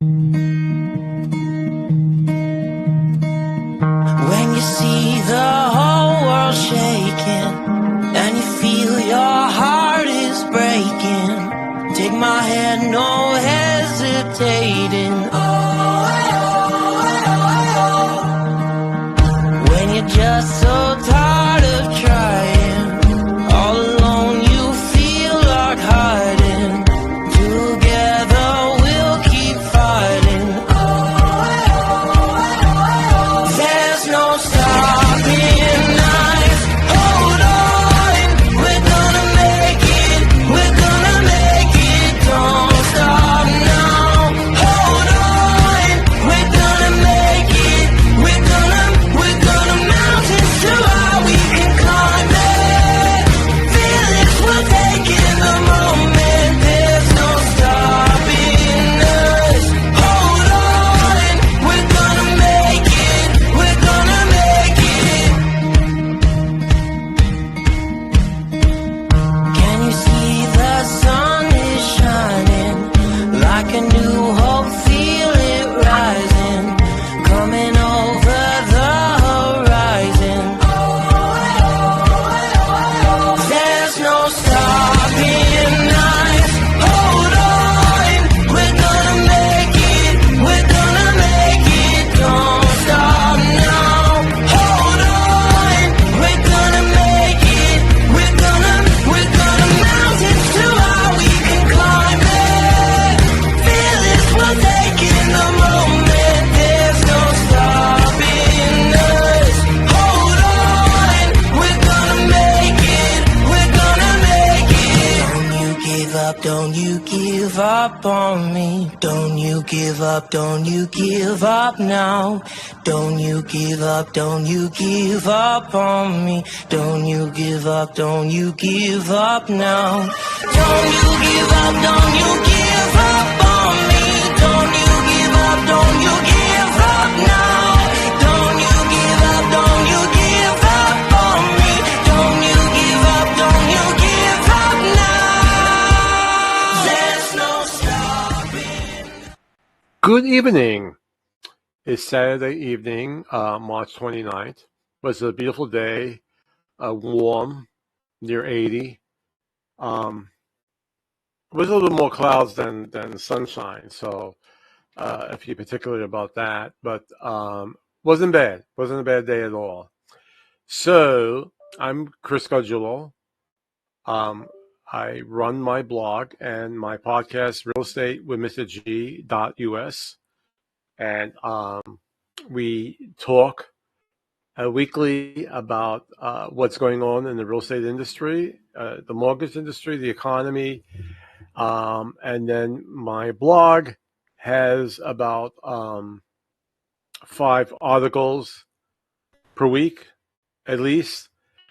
When you see the whole world shaking and you feel your heart is breaking, take my hand, no hesitating. When you're just so tired of trying, all alone you feel like hiding. Together we'll keep fighting. There's no stopping us. Hold on, we're gonna make it. We're gonna make it. Don't stop now. Hold on, we're gonna make it. We're gonna mountains too high we can climb it. Feel it, we're taking the moment. There's no stopping us. Hold on, we're gonna make it. We're gonna make it. Can you see the sun is shining like a new hope? Feel it rising, coming over the horizon. There's no stopping us. Hold on, we're gonna make it. We're gonna make it. Don't stop now. Hold on, we're gonna make it. We're gonna mountains too high we can climb it. Feel it, we're taking the moment. There's no stopping us. Hold on, we're gonna make it. We're gonna make it. Don't you give up, don't you give up on me. Don't you give up, don't you give up now. Don't you give up, don't you give up on me. Don't you give up, don't you give up now. Don't you give up, don't you give up on me. Don't you give up, don't you give up now. Don't you give up, don't you give up on me. Don't you give up, don't you give up now. There's no stopping. Good evening. It's Saturday evening, March 29th. It was a beautiful day, warm, near 80. It was a little more clouds than sunshine, so if you're particular about that, but wasn't bad. Wasn't a bad day at all. So I'm Chris Gargiulo. I run my blog and my podcast, Real Estate with Mr. G.US. And we talk weekly about what's going on in the real estate industry, the mortgage industry, the economy, and then my blog has about 5 articles per week, at least,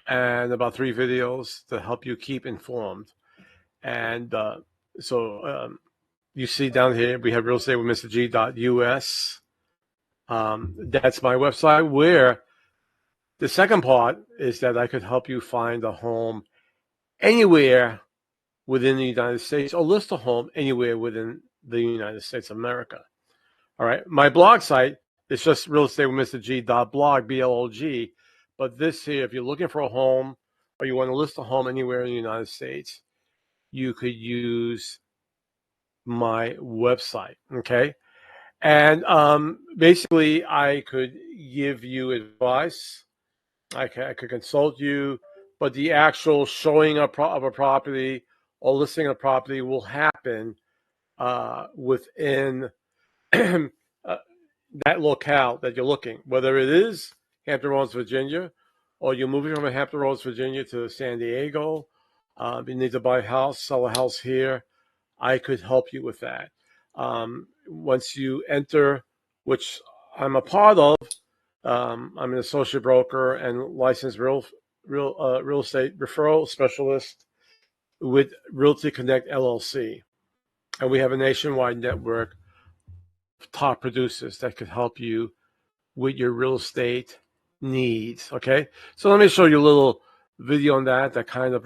and about 3 videos to help you keep informed. And so you see down here, we have Real Estate with Mr. G.US. That's my website, where the second part is that I could help you find a home anywhere within the United States, or list a home anywhere within the United States of America. All right. My blog site is just Real Estate with Mr. G.blog, B-L-O-G. But this here, if you're looking for a home or you want to list a home anywhere in the United States, you could use my website. Okay. And basically, I could give you advice. I could consult you, but the actual showing of a property or listing a property will happen within that locale that you're looking, whether it is Hampton Roads, Virginia, or you're moving from Hampton Roads, Virginia to San Diego. You need to buy a house, sell a house here. I could help you with that. Once you enter, which I'm a part of, I'm an associate broker and licensed real estate referral specialist with Realty Connect LLC. And we have a nationwide network of top producers that could help you with your real estate needs. Okay. So let me show you a little video on that kind of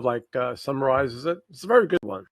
like summarizes it. It's a very good one.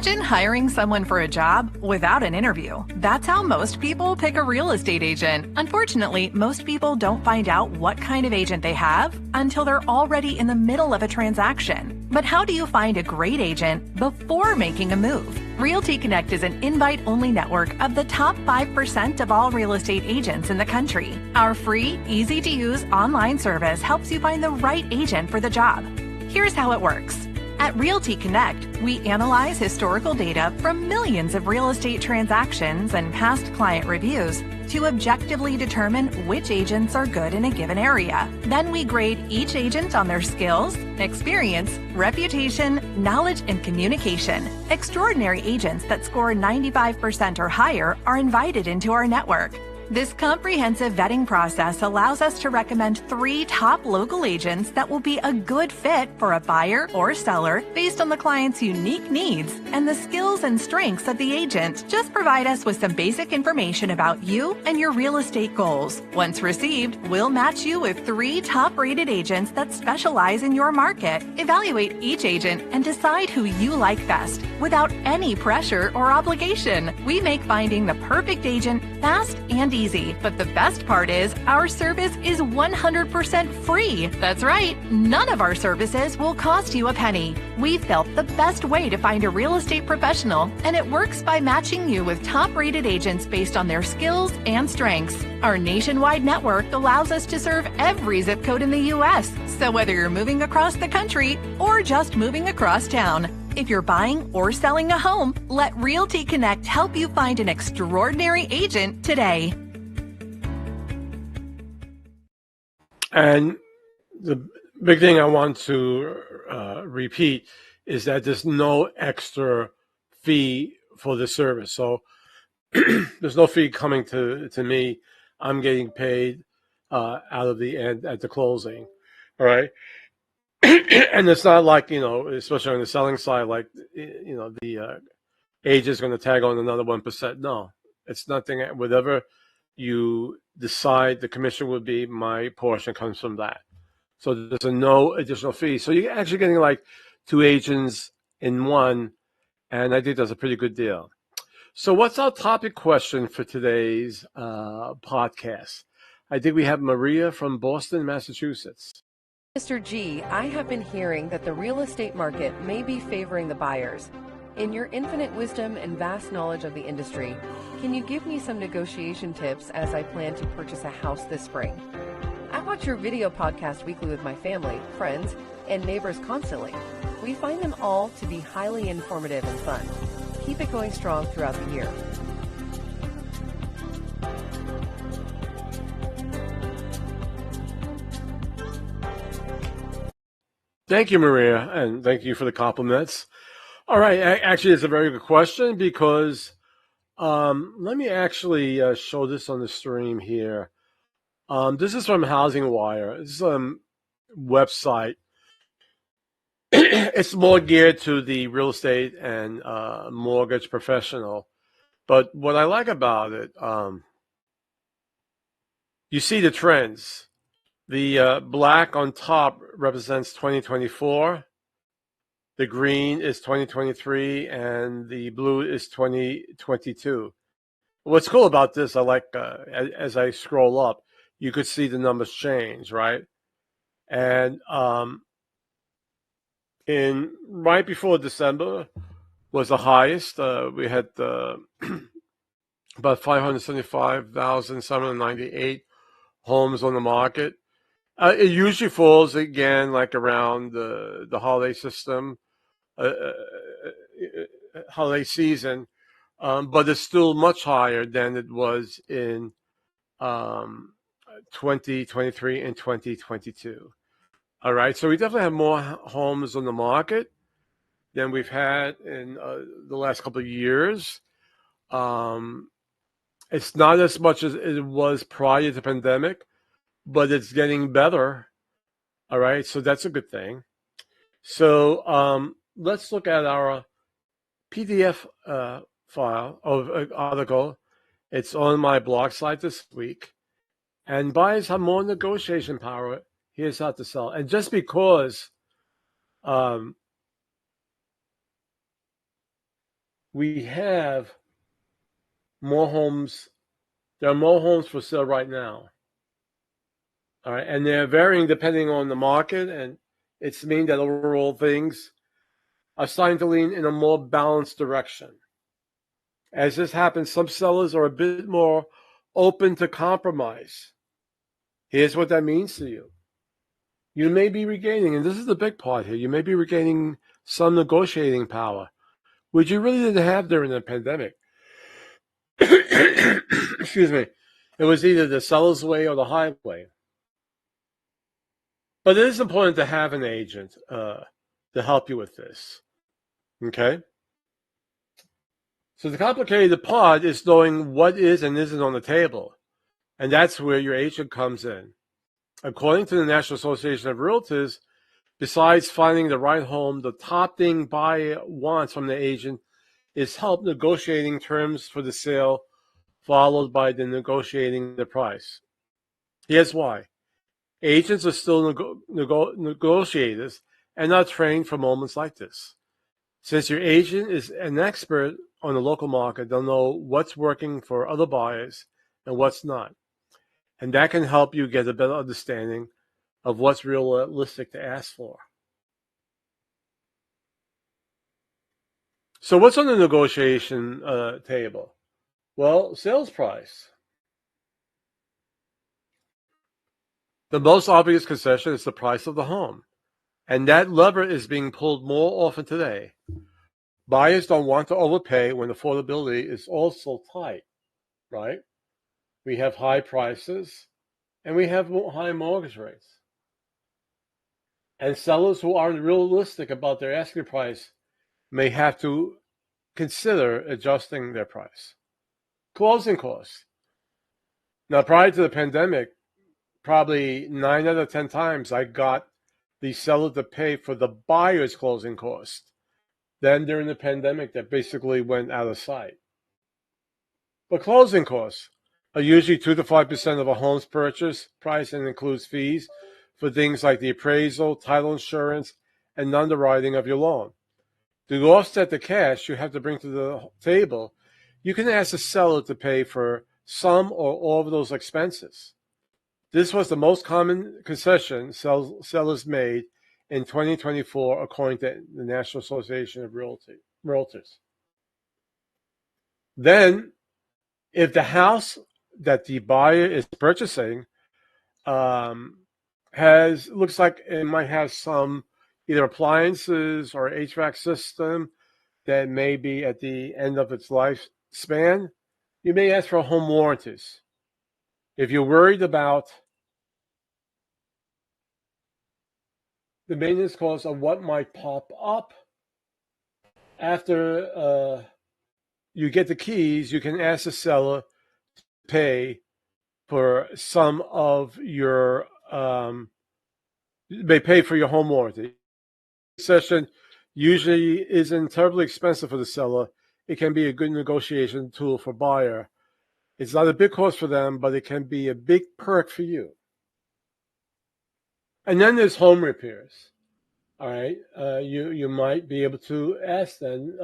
Imagine hiring someone for a job without an interview. That's how most people pick a real estate agent. Unfortunately, most people don't find out what kind of agent they have until they're already in the middle of a transaction. But how do you find a great agent before making a move? Realty Connect is an invite-only network of the top 5% of all real estate agents in the country. Our free, easy-to-use online service helps you find the right agent for the job. Here's how it works. At Realty Connect, we analyze historical data from millions of real estate transactions and past client reviews to objectively determine which agents are good in a given area. Then we grade each agent on their skills, experience, reputation, knowledge, and communication. Extraordinary agents that score 95% or higher are invited into our network. This comprehensive vetting process allows us to recommend 3 top local agents that will be a good fit for a buyer or seller based on the client's unique needs and the skills and strengths of the agent. Just provide us with some basic information about you and your real estate goals. Once received, we'll match you with 3 top-rated agents that specialize in your market. Evaluate each agent and decide who you like best without any pressure or obligation. We make finding the perfect agent fast and easy, but the best part is our service is 100% free. That's right, none of our services will cost you a penny. We felt the best way to find a real estate professional, and it works by matching you with top-rated agents based on their skills and strengths. Our nationwide network allows us to serve every zip code in the U.S., so whether you're moving across the country or just moving across town, if you're buying or selling a home, let Realty Connect help you find an extraordinary agent today. And the big thing I want to repeat is that there's no extra fee for the service. So there's no fee coming to me. I'm getting paid out of the end at the closing. All right. And it's not like, especially on the selling side, like, the agent's going to tag on another 1%. No, it's nothing. Whatever you decide the commission would be, my portion comes from that. So there's no additional fee. So you're actually getting like 2 agents in one. And I think that's a pretty good deal. So what's our topic question for today's podcast? I think we have Maria from Boston, Massachusetts. Mr. G, I have been hearing that the real estate market may be favoring the buyers. In your infinite wisdom and vast knowledge of the industry, can you give me some negotiation tips as I plan to purchase a house this spring? I watch your video podcast weekly with my family, friends, and neighbors constantly. We find them all to be highly informative and fun. Keep it going strong throughout the year. Thank you, Maria, and thank you for the compliments. All right, actually, it's a very good question because let me actually show this on the stream here. This is from Housing Wire. This is a website. It's more geared to the real estate and mortgage professional. But what I like about it, you see the trends. The black on top represents 2024. The green is 2023, and the blue is 2022. What's cool about this, I like, as I scroll up, you could see the numbers change, right? And in right before December was the highest. We had about 575,798 homes on the market. It usually falls again like around the holiday holiday season, but it's still much higher than it was in 2023 and 2022. All right, so we definitely have more homes on the market than we've had in the last couple of years. It's not as much as it was prior to the pandemic, but it's getting better. All right, so that's a good thing. So let's look at our PDF file of article. It's on my blog site this week. And buyers have more negotiation power. Here's how to sell. And just because we have more homes. There are more homes for sale right now. All right, and they're varying depending on the market, and it's mean that overall things are starting to lean in a more balanced direction. As this happens, some sellers are a bit more open to compromise. Here's what that means to you. You may be regaining, and this is the big part here, you may be regaining some negotiating power, which you really didn't have during the pandemic. Excuse me. It was either the seller's way or the highway. But it is important to have an agent to help you with this. Okay? So the complicated part is knowing what is and isn't on the table. And that's where your agent comes in. According to the National Association of Realtors, besides finding the right home, the top thing buyer wants from the agent is help negotiating terms for the sale, followed by the negotiating the price. Here's why. Agents are still negotiators and not trained for moments like this. Since your agent is an expert on the local market, they'll know what's working for other buyers and what's not. And that can help you get a better understanding of what's realistic to ask for. So what's on the negotiation table? Well, sales price. The most obvious concession is the price of the home. And that lever is being pulled more often today. Buyers don't want to overpay when affordability is also tight, right? We have high prices and we have high mortgage rates. And sellers who aren't realistic about their asking price may have to consider adjusting their price. Closing costs. Now, prior to the pandemic, probably 9 out of 10 times I got the seller to pay for the buyer's closing cost. Then during the pandemic, that basically went out of sight. But closing costs are usually 2 to 5% of a home's purchase price and includes fees for things like the appraisal, title insurance, and underwriting of your loan. To offset the cash you have to bring to the table, you can ask the seller to pay for some or all of those expenses. This was the most common concession sellers made in 2024, according to the National Association of Realtors. Then, if the house that the buyer is purchasing looks like it might have some either appliances or HVAC system that may be at the end of its lifespan, you may ask for home warranties. If you're worried about the maintenance costs of what might pop up after you get the keys, you can ask the seller to pay for some of your they pay for your home warranty. Session usually isn't terribly expensive for the seller. It can be a good negotiation tool for buyer. It's not a big cost for them, but it can be a big perk for you. And then there's home repairs. All right, you might be able to ask then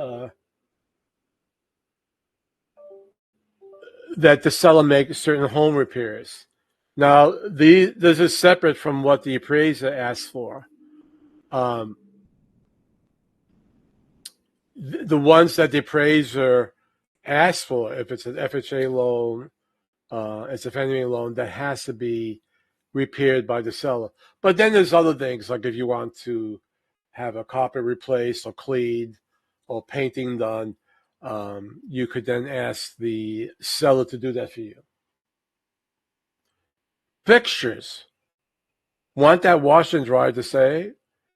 that the seller make certain home repairs. Now, this is separate from what the appraiser asks for. The ones that the appraiser asks for, if it's an FHA loan, it's a Fannie Mae loan, that has to be repaired by the seller. But then there's other things, like if you want to have a carpet replaced or cleaned or painting done, you could then ask the seller to do that for you. Fixtures. Want that washer and dryer to stay?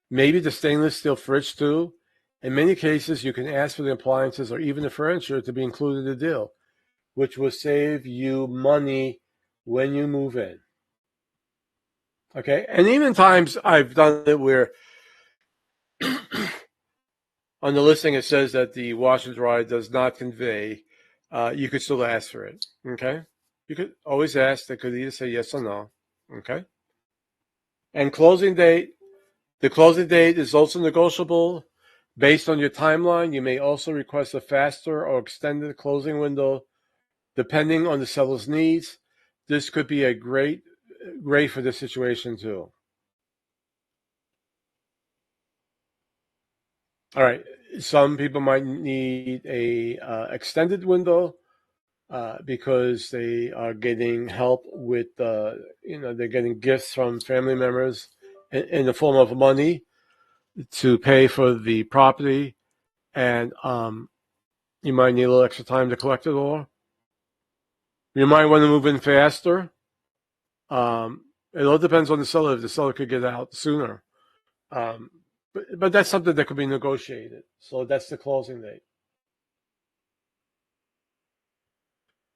Maybe the stainless steel fridge too? In many cases, you can ask for the appliances or even the furniture to be included in the deal, which will save you money when you move in. Okay, and even times I've done it where on the listing it says that the wash and dry does not convey, you could still ask for it. Okay, you could always ask. They could either say yes or no. Okay, and closing date. The closing date is also negotiable Based on your timeline, you may also request a faster or extended closing window depending on the seller's needs. This could be a great for this situation too. All right, some people might need a extended window because they are getting help with, they're getting gifts from family members in the form of money to pay for the property, and you might need a little extra time to collect it all. You might want to move in faster. It all depends on the seller. If the seller could get out sooner. But that's something that could be negotiated. So that's the closing date.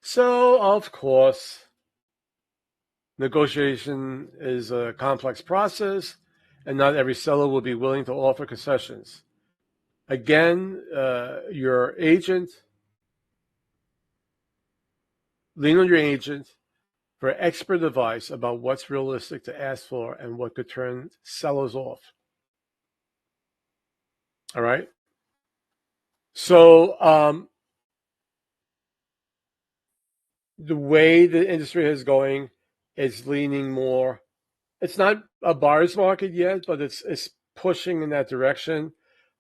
So, of course, negotiation is a complex process, and not every seller will be willing to offer concessions. Again, your agent, lean on your agent for expert advice about what's realistic to ask for and what could turn sellers off. All right? So, the way the industry is going is leaning more. It's not a buyer's market yet, but it's pushing in that direction.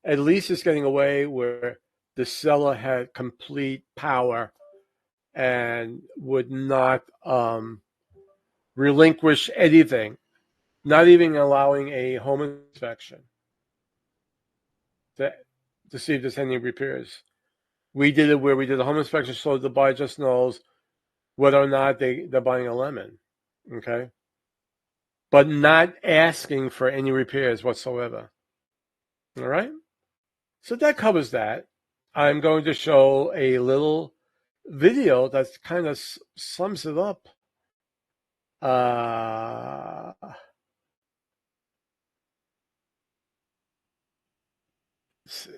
At least it's getting away where the seller had complete power and would not relinquish anything, not even allowing a home inspection to see if there's any repairs. We did it where we did a home inspection so the buyer just knows whether or not they're buying a lemon, okay? But not asking for any repairs whatsoever. All right? So that covers that. I'm going to show a little video that kind of sums it up. Let's see.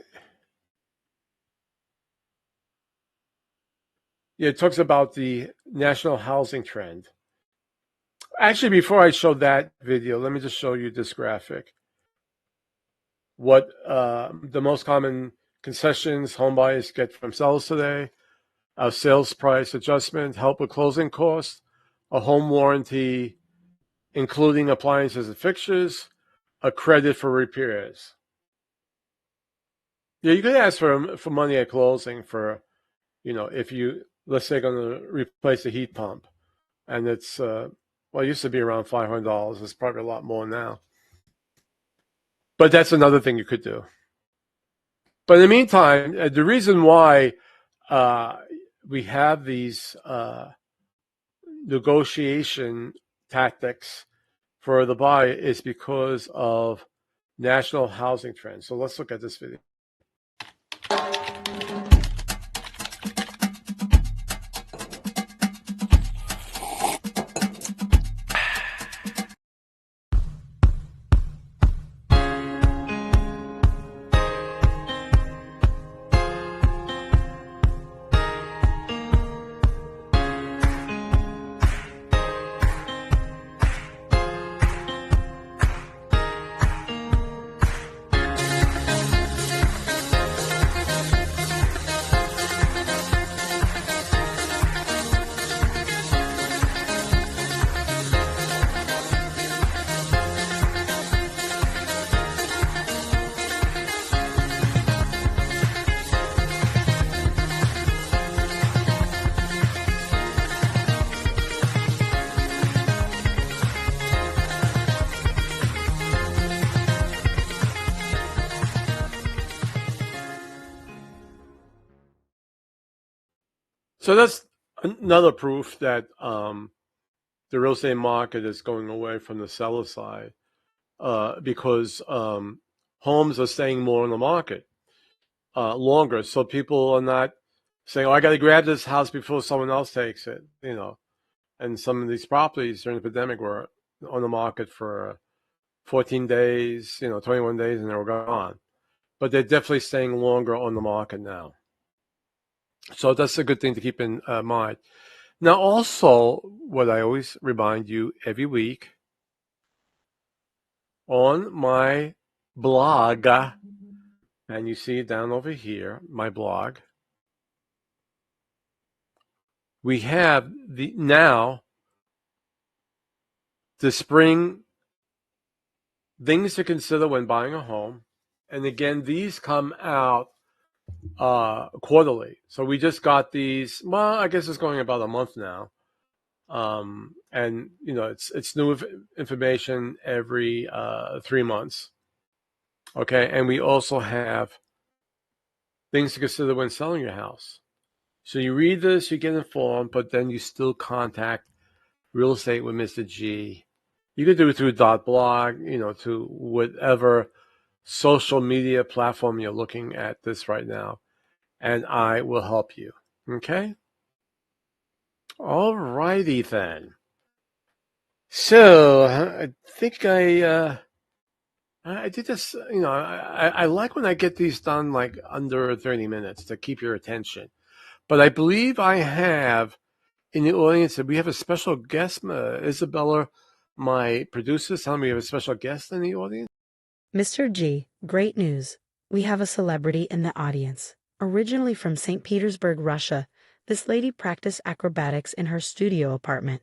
Yeah, it talks about the national housing trend. Actually, before I show that video, let me just show you this graphic. What the most common concessions home buyers get from sellers today: a sales price adjustment, help with closing costs, a home warranty, including appliances and fixtures, a credit for repairs. Yeah, you could ask for money at closing for, if you, let's say, going to replace the heat pump, and it's it used to be around $500. It's probably a lot more now. But that's another thing you could do. But in the meantime, the reason why we have these negotiation tactics for the buyer is because of national housing trends. So let's look at this video. So that's another proof that the real estate market is going away from the seller side because homes are staying more in the market longer. So people are not saying, "Oh, I got to grab this house before someone else takes it." And some of these properties during the pandemic were on the market for 14 days, 21 days, and they were gone. But they're definitely staying longer on the market now. So that's a good thing to keep in mind. Now, also, what I always remind you every week on my blog, And you see it down over here, my blog. We have the spring things to consider when buying a home. And again, these come out quarterly. So we just got these. Well, I guess it's going about a month now. And it's new information every 3 months. Okay, and we also have things to consider when selling your house. So you read this, you get informed, but then you still contact Real Estate with Mr. G. You can do it through .blog, to whatever social media platform you're looking at this right now, and I will help you. Okay? All righty then. So I think I did this. I like when I get these done like under 30 minutes to keep your attention. But I believe I have in the audience that we have a special guest. Isabella, my producer, telling me we have a special guest in the audience. Mr. G, great news. We have a celebrity in the audience. Originally from St. Petersburg, Russia, this lady practiced acrobatics in her studio apartment.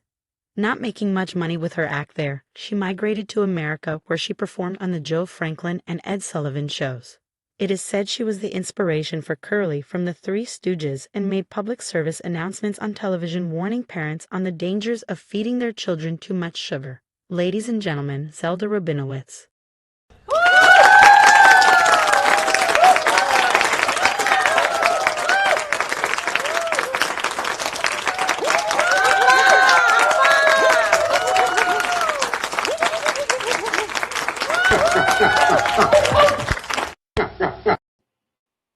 Not making much money with her act there, she migrated to America where she performed on the Joe Franklin and Ed Sullivan shows. It is said she was the inspiration for Curly from the Three Stooges and made public service announcements on television warning parents on the dangers of feeding their children too much sugar. Ladies and gentlemen, Zelda Rabinowitz.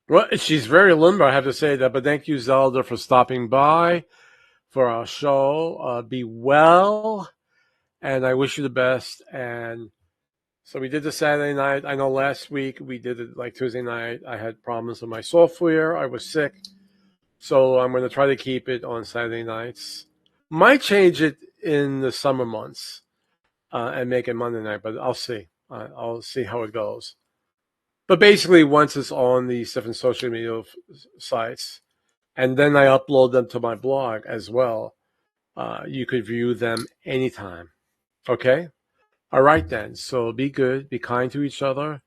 Well, she's very limber, I have to say that. But thank you, Zelda, for stopping by for our show. Be well, and I wish you the best. And so we did the Saturday night. I know last week we did it like Tuesday night. I had problems with my software. I was sick. So I'm going to try to keep it on Saturday nights. Might change it in the summer months and make it Monday night, but I'll see. I'll see how it goes. But basically, once it's on these different social media sites, and then I upload them to my blog as well, you could view them anytime. Okay? All right, then. So be good, be kind to each other,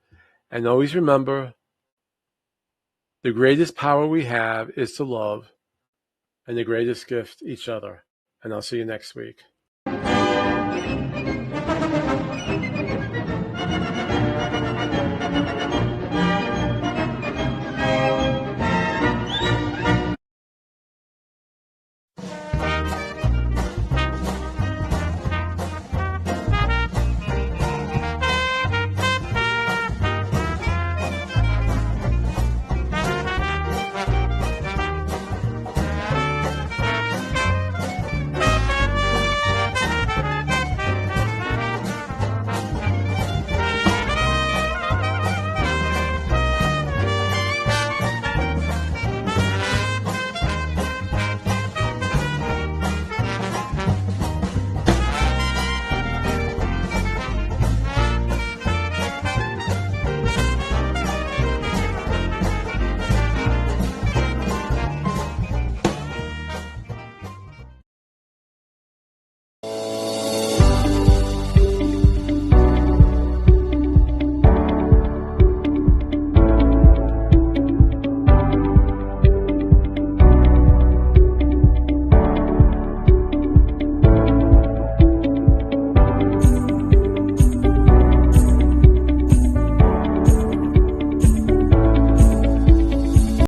and always remember the greatest power we have is to love, and the greatest gift, each other. And I'll see you next week.